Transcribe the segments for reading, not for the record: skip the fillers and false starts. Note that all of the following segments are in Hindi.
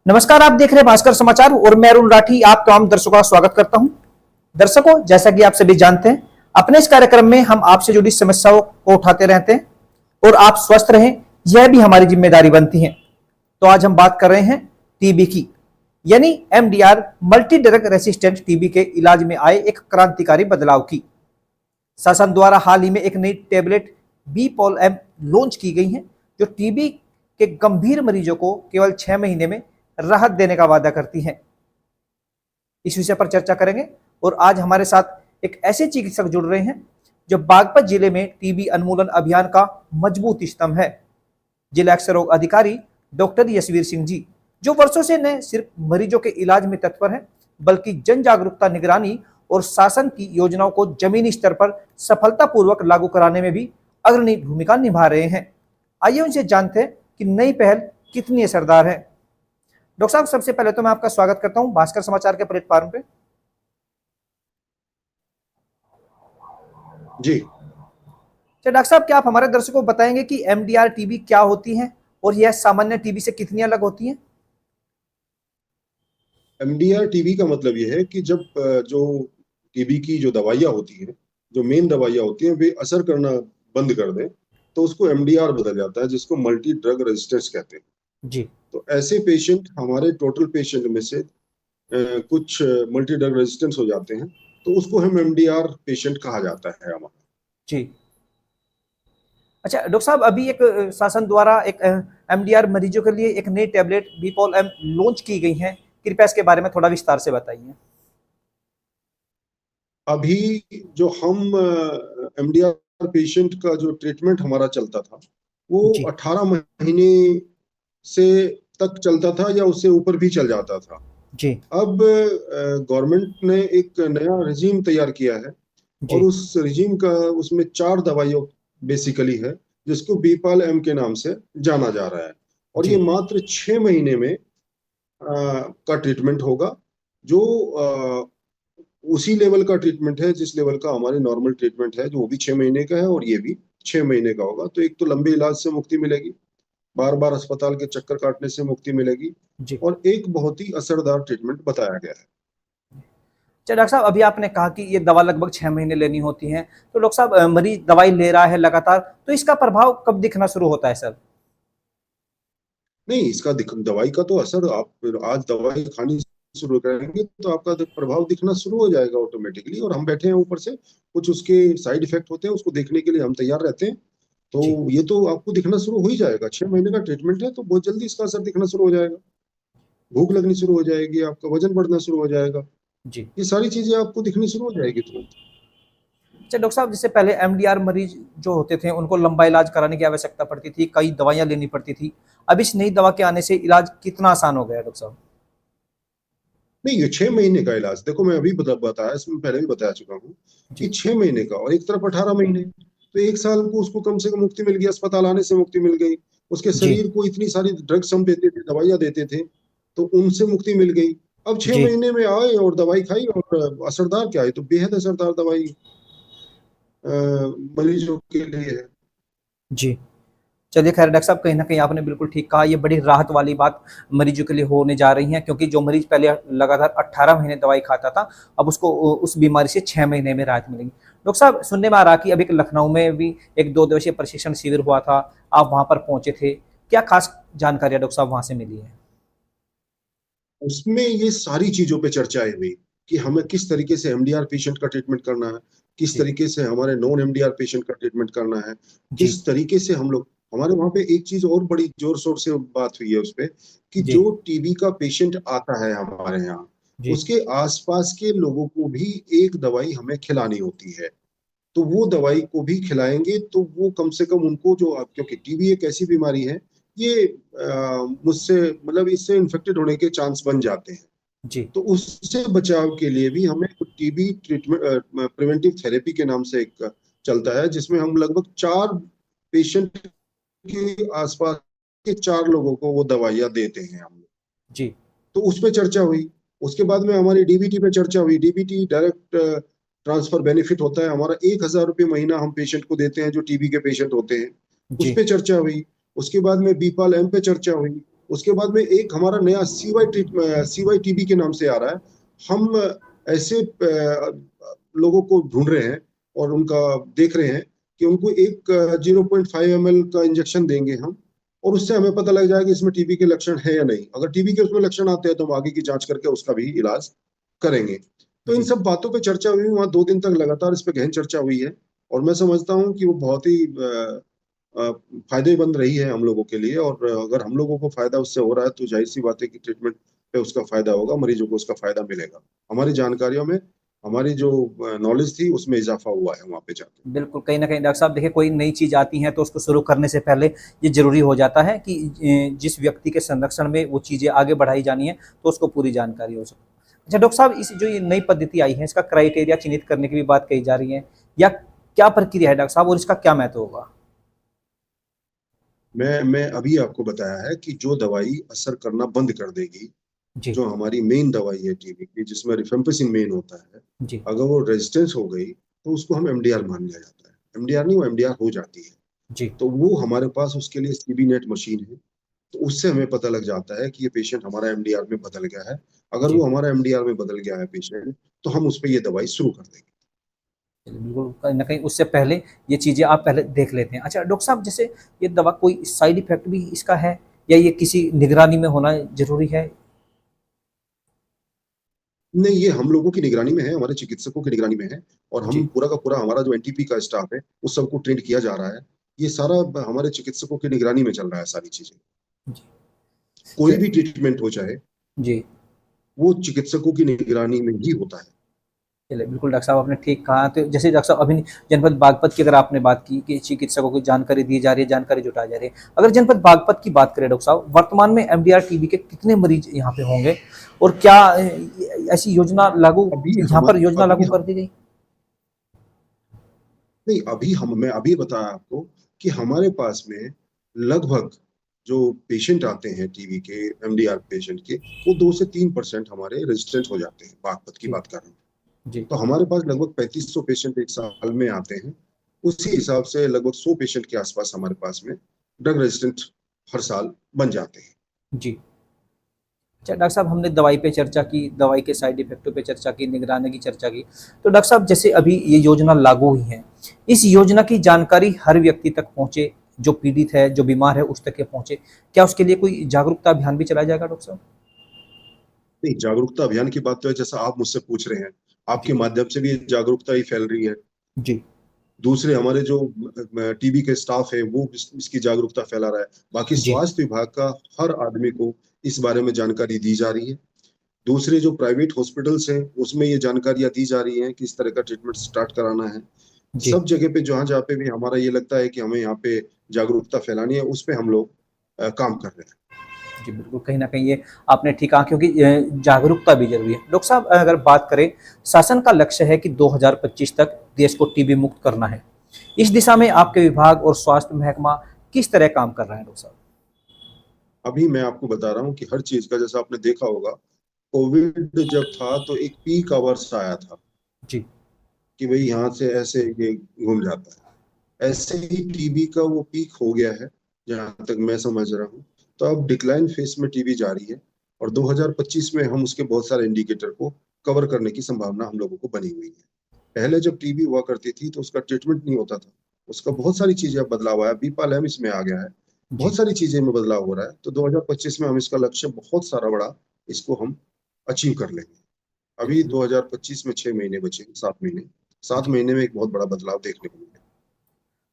नमस्कार, आप देख रहे हैं भास्कर समाचार और मैं अरुण राठी आप तमाम दर्शकों का स्वागत करता हूं। दर्शकों, जैसा कि आप सभी जानते हैं, अपने इस कार्यक्रम में हम आपसे जुड़ी समस्याओं को उठाते रहते हैं और आप स्वस्थ रहें, यह भी हमारी जिम्मेदारी बनती है। तो आज हम बात कर रहे हैं टीबी की, यानी MDR multi drug resistant TB के इलाज में आए एक क्रांतिकारी बदलाव की। शासन द्वारा हाल ही में एक नई टेबलेट बीपॉल एम लॉन्च की गई है, जो टीबी के गंभीर मरीजों को केवल 6 महीने में राहत देने का वादा करती है। इस विषय पर चर्चा करेंगे और आज हमारे साथ एक ऐसे चिकित्सक जुड़ रहे हैं जो बागपत जिले में टीबी उन्मूलन अभियान का मजबूत स्तंभ है। जिला अक्षय रोग अधिकारी डॉक्टर यशवीर सिंह जी, जो वर्षों से न सिर्फ मरीजों के इलाज में तत्पर है, बल्कि जन जागरूकता, निगरानी और शासन की योजनाओं को जमीनी स्तर पर सफलतापूर्वक लागू कराने में भी अग्रणी भूमिका निभा रहे हैं। आइए उनसे जानते हैं कि नई पहल कितनी असरदार है। डॉक्टर साहब, सबसे पहले तो मैं आपका स्वागत करता हूं भास्कर समाचार के प्लेटफॉर्म पे। जी। तो डॉक्टर साहब, क्या आप हमारे दर्शकों को बताएंगे कि एमडीआर टीबी क्या होती है और यह सामान्य टीबी से कितनी अलग होती है? एमडीआर टीबी का मतलब यह है कि जब जो टीबी की जो दवाइयाँ होती हैं, जो मेन दवाइयाँ होती हैं, वे असर करना बंद कर दें, तो उसको एमडीआर बदल जाता है, जिसको मल्टी ड्रग रेजिस्टेंस कहते हैं। जी। तो ऐसे पेशेंट, हमारे टोटल पेशेंट में से कुछ मल्टी ड्रग रेजिस्टेंस हो जाते हैं, तो उसको हम एमडीआर पेशेंट कहा जाता है हमारा। जी। अच्छा डॉक्टर साहब, अभी एक शासन द्वारा एक एमडीआर मरीजों के लिए एक नई टैबलेट बीपॉल एम लॉन्च की गई है, कृपया इसके बारे में थोड़ा विस्तार से बताइए। अभी जो हम एमडीआर पेशेंट का जो ट्रीटमेंट हमारा चलता था, वो जी। 18 महीने से तक चलता था या उससे ऊपर भी चल जाता था। जी। अब गवर्नमेंट ने एक नया रिजीम तैयार किया है और जी। उस रिजीम का, उसमें 4 दवाइयों बेसिकली है, जिसको बीपाल एम के नाम से जाना जा रहा है। और ये जी। मात्र 6 महीने में का ट्रीटमेंट होगा, जो उसी लेवल का ट्रीटमेंट है जिस लेवल का हमारे नॉर्मल ट्रीटमेंट है, जो वो भी 6 महीने का है और ये भी 6 महीने का होगा। तो एक तो लंबे इलाज से मुक्ति मिलेगी, बार बार अस्पताल के चक्कर काटने से मुक्ति मिलेगी, जी। और एक बहुत ही असरदार ट्रीटमेंट बताया गया है। अच्छा डॉक्टर साहब, अभी आपने कहा कि ये दवा लगभग 6 महीने लेनी होती है, तो डॉक्टर साहब मरीज दवाई ले रहा है लगातार, तो इसका प्रभाव कब दिखना शुरू होता है सर? नहीं, इसका दवाई का तो असर, आप आज दवाई खानी शुरू करेंगे तो आपका प्रभाव दिखना शुरू हो जाएगा ऑटोमेटिकली। और हम बैठे हैं ऊपर से, कुछ उसके साइड इफेक्ट होते हैं, उसको देखने के लिए हम तैयार रहते हैं। तो जी। ये तो आपको दिखना शुरू हो ही जाएगा। 6 महीने का ट्रीटमेंट है, तो बहुत जल्दी इसका असर दिखना शुरू हो जाएगा। भूख लगनी शुरू हो जाएगी, आपका वजन बढ़ना शुरू हो जाएगा, जी। ये सारी चीजें आपको दिखनी शुरू हो जाएगी तुरंत। अच्छा डॉक्टर साहब, जिससे पहले एमडीआर मरीज जो होते थे उनको लंबा इलाज कराने की आवश्यकता पड़ती थी, कई दवाइयां लेनी पड़ती थी। अब इस नई दवा के आने से इलाज कितना आसान हो गया है डॉक्टर साहब? नहीं, ये 6 महीने का इलाज, देखो मैं अभी बताया, इसमें पहले भी बता चुका हूँ कि जी। 6 महीने का, और एक तरफ 18 महीने, तो 1 साल को उसको कम से कम मुक्ति मिल गई, अस्पताल आने से मुक्ति मिल गई। उसके जी। शरीर को इतनी सारी ड्रग्स हम देते थे, दवाइयां देते थे, तो उनसे मुक्ति मिल गई। अब छह जी। महीने में आए और दवाई खाई, और असरदार क्या है, तो बेहद असरदार दवाई मरीजों के लिए है। जी। चलिए खैर डॉक्टर साहब, कहीं न कहीं आपने बिल्कुल ठीक कहा, ये बड़ी राहत वाली बात मरीजों के लिए होने जा रही है, क्योंकि जो मरीज पहले लगातार 18 महीने दवाई खाता था, अब उसको उस बीमारी से 6 महीने में राहत मिलेगी। डॉक्टर साहब, सुनने में आ रहा कि अभी एक लखनऊ में भी एक 2 दिवसीय प्रशिक्षण शिविर हुआ था, आप वहाँ पर पहुँचे थे। क्या खास जानकारियाँ डॉक्टर साहब वहाँ से मिली है? उसमें ये सारी चीजों पे चर्चाएं हुई कि हमें किस तरीके से एमडीआर पेशेंट का ट्रीटमेंट करना है, किस जी। तरीके से हमारे नॉन एमडीआर पेशेंट का ट्रीटमेंट करना है, जी। किस तरीके से हम लोग, हमारे वहां पे एक चीज और बड़ी जोर शोर से बात हुई है उस पे, कि जी। जो टीबी का पेशेंट आता है हमारे यहाँ, जी। उसके आसपास के लोगों को भी एक दवाई हमें खिलानी होती है। तो वो दवाई को भी खिलाएंगे तो वो कम से कम उनको, जो, क्योंकि टीबी एक ऐसी बीमारी है, ये मुझसे, मतलब इससे इन्फेक्टेड होने के चांस बन जाते हैं। जी। तो उससे बचाव के लिए भी हमें टीबी ट्रीटमेंट, प्रिवेंटिव थेरेपी के नाम से एक चलता है, जिसमें हम लगभग 4 पेशेंट के आसपास के 4 लोगों को वो दवाइयाँ देते हैं हम लोग। जी। तो उस पे चर्चा हुई। उसके बाद में हमारी डीबीटी पे चर्चा हुई। डीबीटी डायरेक्ट ट्रांसफर बेनिफिट होता है हमारा, 1,000 रुपये महीना हम पेशेंट को देते हैं जो टीबी के पेशेंट होते हैं। उस जी। पे चर्चा हुई। उसके बाद में बीपाल एम पे चर्चा हुई। उसके बाद में एक हमारा नया CY टीबी के नाम से आ रहा है। हम ऐसे लोगों को ढूंढ रहे हैं और उनका देख रहे हैं कि उनको एक 0.5 ml का इंजेक्शन देंगे हम, और उससे हमें पता लग जाएगा कि इसमें टीबी के लक्षण है या नहीं। अगर टीबी के उसमें लक्षण आते हैं तो हम आगे की जांच करके उसका भी इलाज करेंगे। तो इन जी सब बातों पे चर्चा हुई, वहां 2 दिन तक लगातार इस पे गहन चर्चा हुई है, और मैं समझता हूँ कि वो बहुत ही फायदेमंद रही है हम लोगों के लिए। और अगर हम लोगों को फायदा उससे हो रहा है तो जाहिर सी बात है कि ट्रीटमेंट पे उसका फायदा होगा, मरीजों को उसका फायदा मिलेगा। हमारी जानकारियों में, हमारी जो नॉलेज थी उसमें इजाफा हुआ है वहां पे जाके। बिल्कुल, कहीं न कहीं डॉक्टर साहब देखिए कोई नई चीज़ आती है तो उसको शुरू करने से पहले ये ज़रूरी हो जाता है कि जिस व्यक्ति के संरक्षण में वो चीज़ें आगे बढ़ाई जानी है तो उसको पूरी जानकारी हो सके। अच्छा डॉक्टर साहब इस जो ये नई पद्धति आई है इसका क्राइटेरिया चिन्हित करने की भी बात कही जा रही है या क्या प्रक्रिया है डॉक्टर साहब और इसका क्या महत्व होगा? मैं अभी आपको बताया है कि जो दवाई असर करना बंद कर देगी, जी, जो हमारी मेन दवाई है टीबी की, जिसमें रिफेम्पिसिन मेन होता है, जी, अगर वो रेजिस्टेंस हो गई तो उसको हम एमडीआर मान लिया जाता है। एमडीआर नहीं, वो एमडीआर हो जाती है। जी, तो वो हमारे पास उसके लिए सीबी नेट मशीन है। तो उससे हमें पता लग जाता है कि ये पेशेंट हमारा एमडीआर में बदल गया है। अगर जी। वो हमारा एमडीआर में बदल गया है पेशेंट, तो हम उस पे ये दवाई शुरू कर देंगे। चलिए, बिल्कुल कहीं न कहीं उससे पहले ये चीज़ें आप पहले देख लेते हैं। अच्छा डॉक्टर साहब जैसे ये दवा कोई साइड इफ़ेक्ट भी इसका है या ये किसी निगरानी में होना ज़रूरी है? नहीं, ये हम लोगों की निगरानी में है, हमारे चिकित्सकों की निगरानी में है, और हम जी, पूरा का पूरा हमारा जो एनटीपी का स्टाफ है, उस सबको ट्रेन किया जा रहा है। ये सारा हमारे चिकित्सकों की निगरानी में चल रहा है सारी चीजें। जी। कोई च भी ट्रीटमेंट हो चाहे, जी। वो चिकित्सकों की निगरानी में ही होता है। चलिए, बिल्कुल डॉक्टर साहब आपने ठीक कहा। तो जैसे डॉक्टर साहब अभी जनपद बागपत की अगर आपने बात की कि चिकित्सकों को जानकारी दी जा रही है, जानकारी जुटाई जा रही है। अगर जनपद बागपत की बात करें डॉक्टर साहब, वर्तमान में एमडीआर टीबी के कितने मरीज यहाँ पे होंगे? और क्या ऐसी योजना लागू अभी यहाँ हम पर योजना अभी लागू हम कर दी गई? नहीं, मैं अभी बताया आपको कि हमारे पास में लगभग जो पेशेंट आते हैं टीबी के, एमडीआर पेशेंट के, वो 2 से 3% हमारे रेजिस्टेंट हो जाते हैं। बागपत की जी, बात कर रहे हैं। जी। तो हमारे पास लगभग 3500 पेशेंट एक साल में आते हैं। उसी हिसाब से लगभग 100 पेशेंट के आसपास हमारे पास में ड्रग रेजिस्टेंट हर साल बन जाते हैं। जी। अच्छा डॉक्टर साहब हमने दवाई पे चर्चा की, दवाई के साइड इफ़ेक्टों पे चर्चा की, निगरानी की चर्चा की। तो डॉक्टर साहब जैसे अभी ये योजना लागू हुई है, इस योजना की जानकारी हर व्यक्ति तक पहुँचे, जो पीड़ित है, जो बीमार है उस तक ये पहुँचे। क्या उसके लिए कोई जागरूकता अभियान भी चलाया जाएगा डॉक्टर साहब? नहीं, जागरूकता अभियान की बात तो है, जैसा आप मुझसे पूछ रहे हैं, आपके जी, माध्यम से भी जागरूकता ही फैल रही है। जी, दूसरे हमारे जो टीबी के स्टाफ है वो इसकी जागरूकता फैला रहा है। बाकी जी, स्वास्थ्य विभाग का हर आदमी को इस बारे में जानकारी दी जा रही है। दूसरे जो प्राइवेट हॉस्पिटल्स हैं उसमें ये जानकारियां दी जा रही हैं कि इस तरह का ट्रीटमेंट स्टार्ट कराना है। जी, सब जगह पे जहां जहां पे भी हमारा ये लगता है कि हमें यहाँ पे जागरूकता फैलानी है, उस पे हम लोग काम कर रहे हैं। जी, बिल्कुल कहीं न कहीं ये आपने ठीक कहा क्योंकि जागरूकता भी ज़रूरी है। डॉक्टर साहब अगर बात करें, शासन का लक्ष्य है कि 2025 तक देश को टीबी मुक्त करना है। इस दिशा में आपके विभाग और स्वास्थ्य महकमा किस तरह काम कर रहे हैं डॉक्टर साहब? अभी मैं आपको बता रहा हूँ कि हर चीज का, जैसा आपने देखा होगा, कोविड जब था तो एक पीक आवर्स आया था जी, कि भाई यहाँ से ऐसे ये घूम जाता है। ऐसे ही टीबी का वो पीक हो गया है जहां तक मैं समझ रहा हूँ। तो अब डिक्लाइन फेस में टीबी जा रही है, और 2025 में हम उसके बहुत सारे इंडिकेटर को कवर करने की संभावना हम लोगों को बनी हुई है। पहले जब टीबी हुआ करती थी तो उसका ट्रीटमेंट नहीं होता था। उसका बहुत सारी चीजें अब बदलाव आया, बीपालैम इसमें आ गया है। बहुत जी। सारी चीजें में बदलाव हो रहा है, तो 2025 में हम इसका लक्ष्य बहुत सारा बड़ा, इसको हम अचीव कर लेंगे। अभी 2025 में 6 महीने बचे, 7 महीने। सात जी। महीने में एक बहुत बड़ा बदलाव देखने को मिलेगा।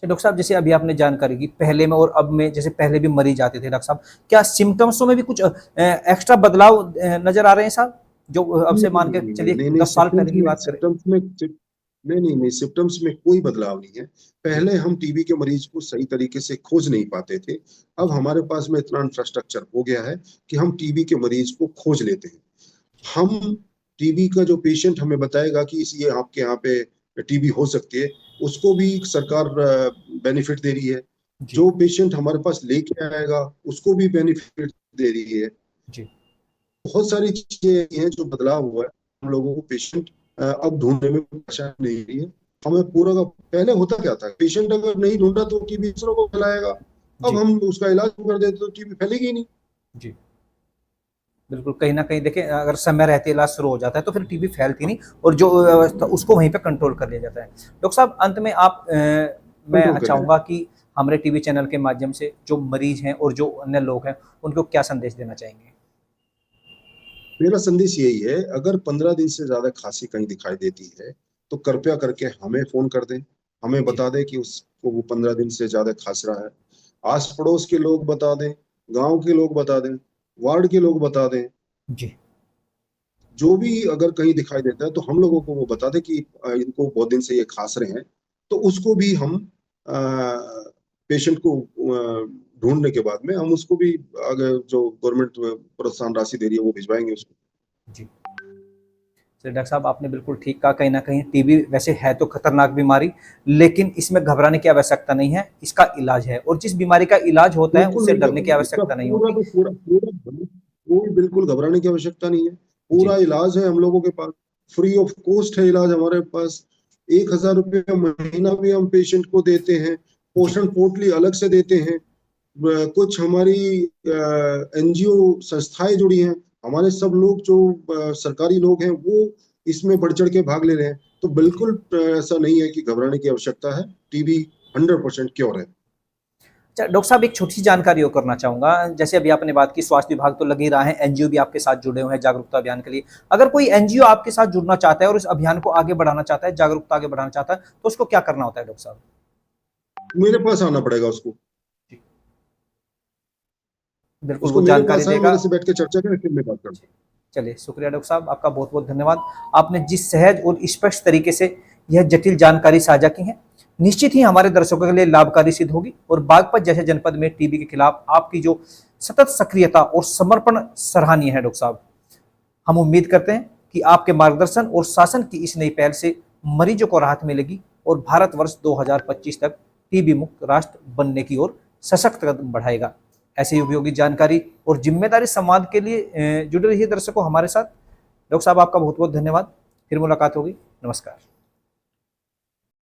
तो डॉक्टर साहब जैसे अभी आपने जानकारी की पहले में और अब में जैसे पहले भी मरीज आते थे डॉक्टर साहब, क्या सिम्पटम्सों में भी कुछ एक्स्ट्रा बदलाव नज़र आ रहे हैं साहब? जो अब से मान के चलिए नहीं नहीं, 10 साल पहले की बात करें। नहीं नहीं, सिम्टम्स में कोई बदलाव नहीं है। जी, पहले हम टीबी के मरीज को सही तरीके से खोज नहीं पाते थे। अब जी, हमारे पास में इतना इंफ्रास्ट्रक्चर हो गया है कि हम टीबी के मरीज को खोज लेते हैं। हम टीबी का जो पेशेंट हमें बताएगा कि इस ये आपके यहाँ पे टीबी हो सकती है, उसको भी सरकार बेनिफिट दे रही है। जी, जो पेशेंट हमारे पास लेके आएगा उसको भी बेनिफिट दे रही है। जी, बहुत सारी चीजें हैं जो बदलाव हुआ है। हम लोगों को पेशेंट अब ढूंढने में परेशानी नहीं रही है। हमें पूरा का, पहले होता क्या था, पेशेंट अगर नहीं ढूंढा तो टीबी दूसरों को फैलाएगा। अब जी। हम उसका इलाज कर देते तो टीबी फैलेगी ही नहीं। जी, बिल्कुल, कहीं न कहीं देखिए अगर समय रहते इलाज शुरू हो जाता है तो फिर टीबी फैलती नहीं और जो तो उसको वहीं पे कंट्रोल कर लिया जाता है। डॉक्टर साहब अंत में आप कंट्रोल मैं कर लिया। चाहूँगा कि हमारे टीवी चैनल के माध्यम से जो मरीज़ हैं और जो अन्य लोग हैं, उनको क्या संदेश देना चाहेंगे? मेरा संदेश यही है, अगर 15 दिन से ज़्यादा खाँसी कहीं दिखाई देती है, तो कृपया करके हमें फ़ोन कर दें। हमें जी, बता दें कि उसको वो 15 दिन से ज़्यादा खाँस रहा है। आस-पड़ोस के लोग बता दें, गाँव के लोग बता दें, वार्ड के लोग बता दें। जी, जो भी अगर कहीं दिखाई देता है, तो हम लोगों को वो बता दें कि इनको बहुत दिन से ये खाँस रहे हैं। तो उसको भी हम पेशेंट को ढूँढने के बाद में हम उसको भी अगर जो गवर्नमेंट प्रोत्साहन राशि दे रही है, वो भिजवाएँगे उसको। जी। चलिए डॉक्टर साहब आपने बिल्कुल ठीक कहा, कहीं न कहीं टीबी वैसे है तो खतरनाक बीमारी, लेकिन इसमें घबराने की आवश्यकता नहीं है, इसका इलाज है और जिस बीमारी का इलाज होता है, बिल्कुल उससे नहीं डरने की इसका आवश्यकता नहीं होती। कोई बिल्कुल घबराने की आवश्यकता नहीं है। जी, पूरा इलाज है हम लोगों के पास, फ्री ऑफ कॉस्ट है इलाज हमारे पास। ₹1000 महीना भी हम पेशेंट को देते हैं, जी। पोषण पोटली अलग से देते हैं। कुछ हमारी एनजीओ संस्थाएँ जुड़ी हैं, हमारे सब लोग जो सरकारी लोग हैं, वो इसमें बढ़-चढ़ के भाग ले रहे हैं। तो जी। बिल्कुल ऐसा नहीं है कि घबराने की आवश्यकता है, टीबी 100% क्योर है। अच्छा डॉक्टर साहब एक छोटी-सी जानकारी और करना चाहूँगा, जैसे अभी आपने बात की स्वास्थ्य विभाग तो लग ही रहा है, एनजीओ भी आपके साथ जुड़े हुए हैं जागरूकता अभियान के लिए। अगर कोई एनजीओ आपके साथ जुड़ना चाहता है और इस अभियान को आगे बढ़ाना चाहता है, जागरूकता आगे बढ़ाना चाहता है, तो उसको क्या करना होता है डॉक्टर साहब? मेरे पास आना पड़ेगा उसको। जी। बिल्कुल, उसको वो मेरे जानकारी पास आए, देगा। मेरे से बैठ के चर्चा करें, फिर मैं बात करूँ। चलिए, शुक्रिया डॉक्टर साहब, आपका बहुत-बहुत धन्यवाद। आपने जिस सहज और स्पष्ट तरीके से यह जटिल जानकारी साझा की है, निश्चित ही हमारे दर्शकों के लिए लाभकारी सिद्ध होगी और बागपत जैसे जनपद में टीबी के खिलाफ आपकी जो सतत सक्रियता और समर्पण सराहनीय है डॉक्टर साहब। हम उम्मीद करते हैं कि आपके मार्गदर्शन और शासन की इस नई पहल से मरीजों को राहत मिलेगी और भारतवर्ष 2025 तक टीबी मुक्त राष्ट्र बनने की ओर सशक्त कदम बढ़ाएगा। ऐसी उपयोगी जानकारी और जिम्मेदारी संवाद के लिए जुड़े रहिए दर्शकों हमारे साथ। डॉक्टर साहब आपका बहुत बहुत धन्यवाद। फिर मुलाकात होगी। नमस्कार।